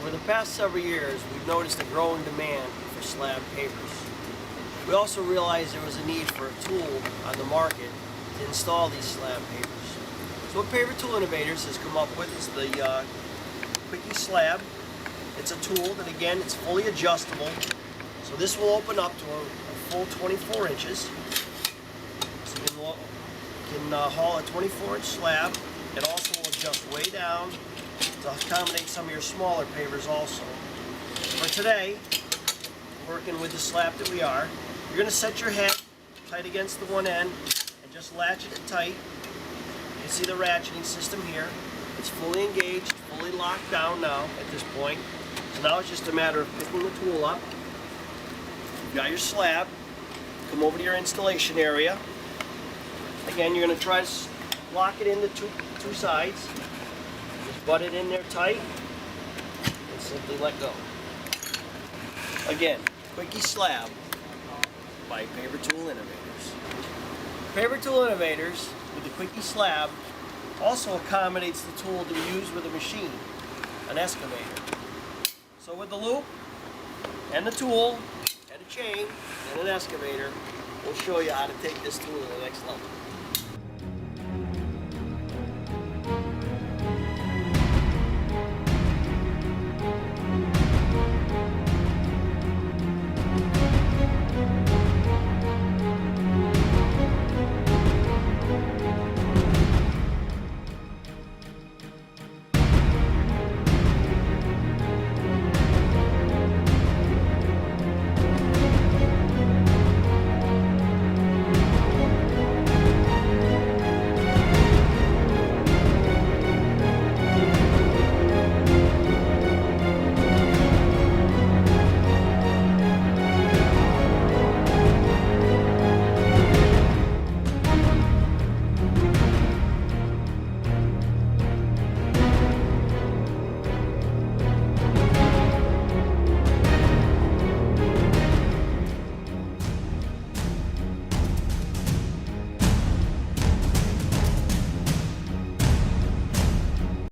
Over the past several years, we've noticed a growing demand for slab pavers. We also realized there was a need for a tool on the market to install these slab pavers. So what Paver Tool Innovators has come up with is the E Slab. It's a tool that, again, it's fully adjustable. So this will open up to a full 24 inches. So you can haul a 24-inch slab. It also will adjust way down to accommodate some of your smaller pavers also. For today, working with the slab that we are, you're going to set your head tight against the one end and just latchet it tight. You can see the ratcheting system here. It's fully engaged, fully locked down now at this point. So now it's just a matter of picking the tool up. You've got your slab. Come over to your installation area. Again, you're going to try to lock it into two sides. Just butt it in there tight and simply let go. Again, E Slab by Paver Tool Innovators. Paver Tool Innovators with the E Slab also accommodates the tool to be used with a machine, an excavator. So with the loop and the tool and a chain and an excavator, we'll show you how to take this tool to the next level.